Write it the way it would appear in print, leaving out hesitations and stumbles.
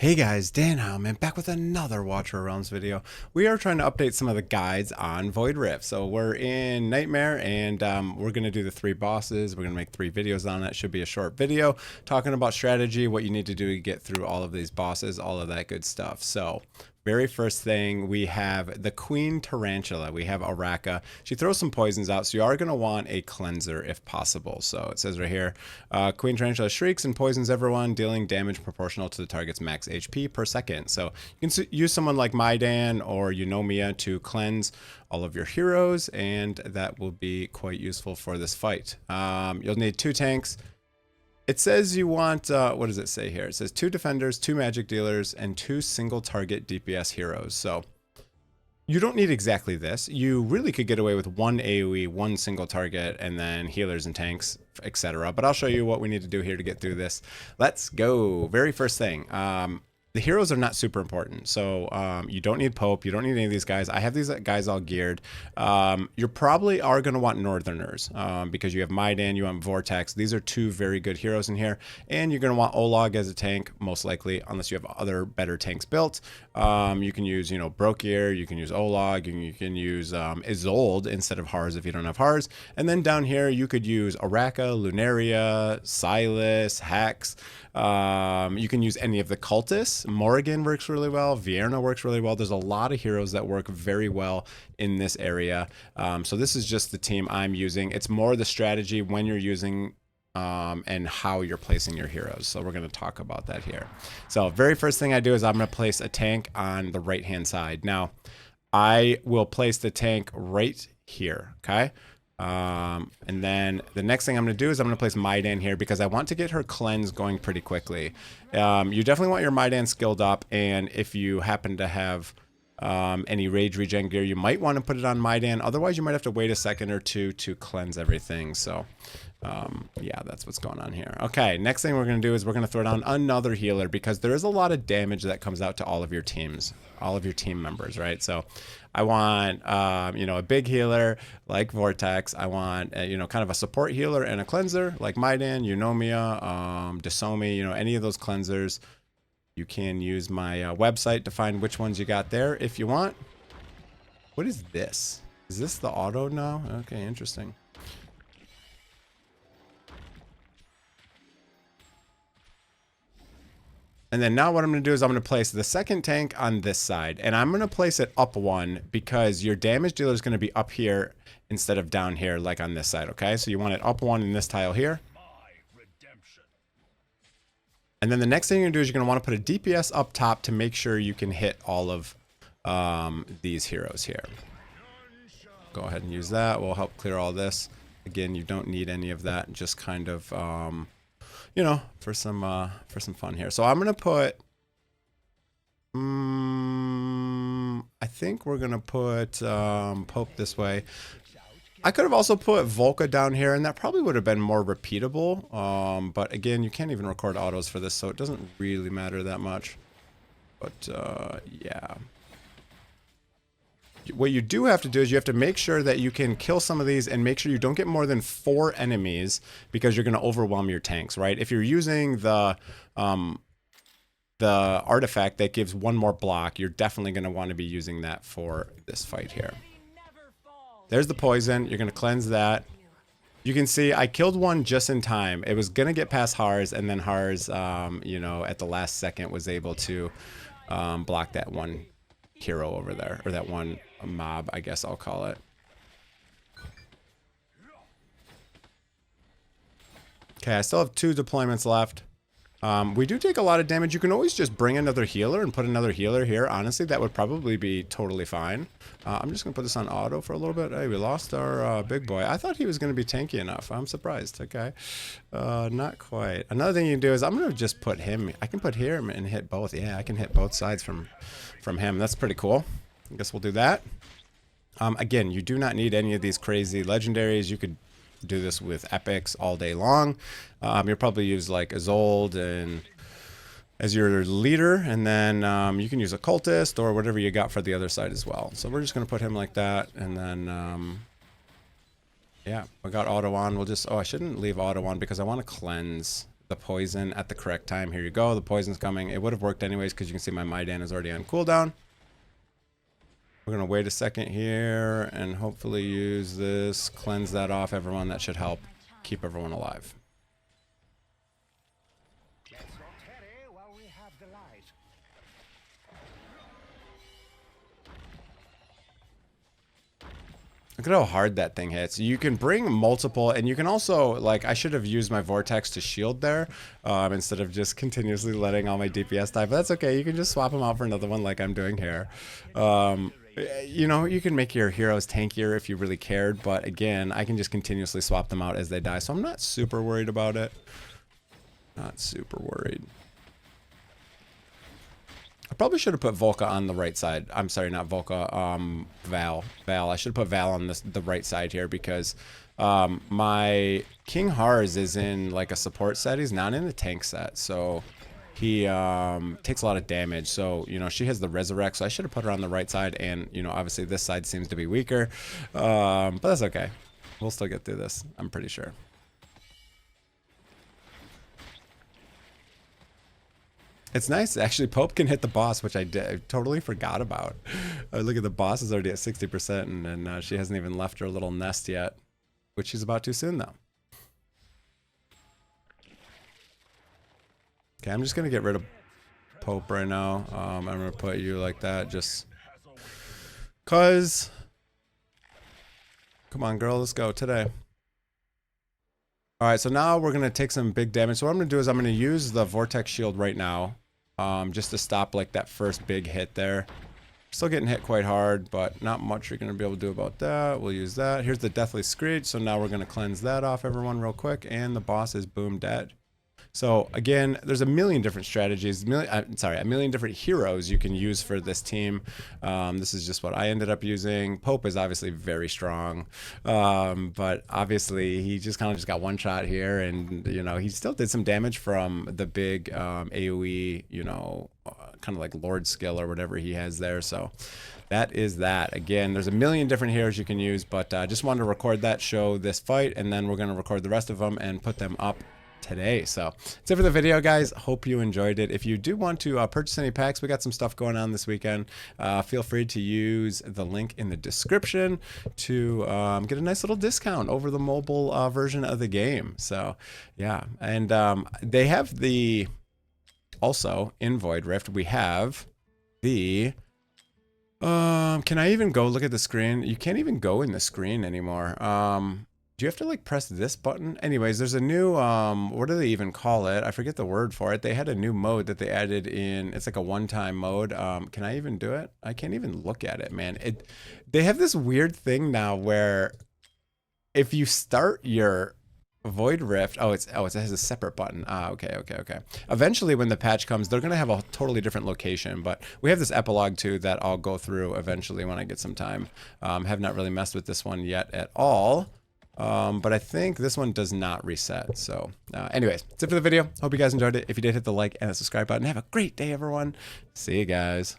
Hey guys, Dan Howman back with another Watcher Realms video. We are trying to update some of the guides on Void Rift. So we're in Nightmare and we're going to do the 3 bosses. We're going to make 3 videos on it. Should be a short video talking about strategy, what you need to do to get through all of these bosses, all of that good stuff. So very first thing, we have the Queen Tarantula. We have Aracha. She throws some poisons out, so you are going to want a cleanser if possible. So it says right here, Queen Tarantula shrieks and poisons everyone, dealing damage proportional to the target's max HP per second. So you can use someone like Maidan or Eunomia to cleanse all of your heroes, and that will be quite useful for this fight. You'll need 2 tanks. It says you want, what does it say here? It says 2 defenders, 2 magic dealers, and 2 single target DPS heroes. So you don't need exactly this. You really could get away with 1 AoE, 1 single target, and then healers and tanks, etc. But I'll show you what we need to do here to get through this. Let's go. Very first thing. The heroes are not super important, so you don't need Pope, you don't need any of these guys. I have these guys all geared. You probably are going to want Northerners because you have Maidan, you want Vortex. These are 2 very good heroes in here, and you're going to want Olog as a tank, most likely, unless you have other better tanks built. You can use, Brokir, you can use Olog, you can use Isolde instead of Hars if you don't have Hars. And then down here, you could use Aracha, Lunaria, Silas, Hex. You can use any of the cultists. Morrigan works really well. Vierna works really well. There's a lot of heroes that work very well in this area. So this is just the team I'm using. It's more the strategy when you're using and how you're placing your heroes. So we're going to talk about that here. So very first thing I do is I'm going to place a tank on the right hand side. Now I will place the tank right here. Okay. And then the next thing I'm going to do is I'm going to place Maidan here because I want to get her cleanse going pretty quickly. You definitely want your Maidan skilled up, and if you happen to have any rage regen gear, you might want to put it on Maidan. Otherwise, you might have to wait a second or 2 to cleanse everything. So yeah, that's what's going on here. Okay, next thing we're going to do is we're going to throw down another healer because there is a lot of damage that comes out to all of your teams, all of your team members, right? So I want, a big healer like Vortex. I want, kind of a support healer and a cleanser like Maidan, Eunomia, Desomi, any of those cleansers. You can use my website to find which ones you got there if you want. What is this? Is this the auto now? Okay, interesting. And then now what I'm going to do is I'm going to place the second tank on this side. And I'm going to place it up 1 because your damage dealer is going to be up here instead of down here like on this side, okay? So you want it up 1 in this tile here. And then the next thing you're going to do is you're going to want to put a DPS up top to make sure you can hit all of these heroes here. Go ahead and use that. We'll help clear all this. Again, you don't need any of that. Just kind of... for some fun here. So I'm gonna put, I think we're gonna put Pope this way. I could have also put Volca down here, and that probably would have been more repeatable. But again, you can't even record autos for this, so it doesn't really matter that much. But yeah. What you do have to do is you have to make sure that you can kill some of these and make sure you don't get more than 4 enemies because you're going to overwhelm your tanks, right? If you're using the artifact that gives 1 more block, you're definitely going to want to be using that for this fight here. There's the poison. You're going to cleanse that. You can see I killed 1 just in time. It was going to get past Hars, and then Hars, at the last second was able to block that 1 hero over there, or that 1 mob, I guess I'll call it. Okay, I still have 2 deployments left. We do take a lot of damage. You can always just bring another healer and put another healer here. Honestly, that would probably be totally fine. I'm just going to put this on auto for a little bit. Hey, we lost our big boy. I thought he was going to be tanky enough. I'm surprised. Okay. Not quite. Another thing you can do is I'm going to just put him. I can put him and hit both. Yeah, I can hit both sides from him. That's pretty cool. I guess we'll do that. Again, you do not need any of these crazy legendaries. You could do this with epics all day long. You'll probably use like Isolde and as your leader, and then you can use a cultist or whatever you got for the other side as well. So we're just going to put him like that, and then yeah, we got auto on. We'll just, oh, I shouldn't leave auto on because I want to cleanse the poison at the correct time. Here you go. The poison's coming. It would have worked anyways because you can see my Maidan is already on cooldown. We're going to wait a second here and hopefully use this. Cleanse that off, everyone. That should help keep everyone alive. Look at how hard that thing hits. You can bring multiple, and you can also, like, I should have used my Vortex to shield there instead of just continuously letting all my DPS die, but that's okay. You can just swap them out for another one like I'm doing here. You know, you can make your heroes tankier if you really cared, but again, I can just continuously swap them out as they die, so I'm not super worried about it. Not super worried. I probably should have put Volca on the right side. I'm sorry, not Volca. Val. I should have put Val on the right side here because my King Hars is in like a support set. He's not in the tank set, so he takes a lot of damage. So, you know, she has the Resurrect, so I should have put her on the right side. And, you know, obviously this side seems to be weaker, but that's okay. We'll still get through this, I'm pretty sure. It's nice. Actually, Pope can hit the boss, which I totally forgot about. Look at the boss is already at 60%, and then she hasn't even left her little nest yet, which she's about to soon, though. Okay, I'm just going to get rid of Pope right now. I'm going to put you like that just because. Come on, girl. Let's go today. All right, so now we're going to take some big damage. So what I'm going to do is I'm going to use the Vortex Shield right now. Just to stop like that first big hit there. Still getting hit quite hard, but not much you're going to be able to do about that. We'll use that. Here's the Deathly Screech, so now we're going to cleanse that off, everyone, real quick, and the boss is boom dead. So again, there's a million different strategies, a million different heroes you can use for this team. This is just what I ended up using. Pope is obviously very strong, but obviously he just kind of just got one shot here, and you know he still did some damage from the big AOE, you know, kind of like Lord skill or whatever he has there. So that is that. Again, there's a million different heroes you can use, but I just wanted to record that, show this fight, and then we're going to record the rest of them and put them up today. So that's it for the video, guys. Hope you enjoyed it. If you do want to purchase any packs, we got some stuff going on this weekend. Feel free to use the link in the description to get a nice little discount over the mobile version of the game. So yeah, and they have the also in Void Rift we have the can I even go look at the screen? You can't even go in the screen anymore. Do you have to like press this button? Anyways, there's a new, what do they even call it? I forget the word for it. They had a new mode that they added in. It's like a one-time mode. Can I even do it? I can't even look at it, man. They have this weird thing now where if you start your Void Rift, it has a separate button. Okay. Eventually when the patch comes, they're going to have a totally different location, but we have this epilogue too that I'll go through eventually when I get some time. Have not really messed with this one yet at all. But I think this one does not reset. So anyways, that's it for the video. Hope you guys enjoyed it. If you did, hit the like and the subscribe button. Have a great day, everyone. See you guys.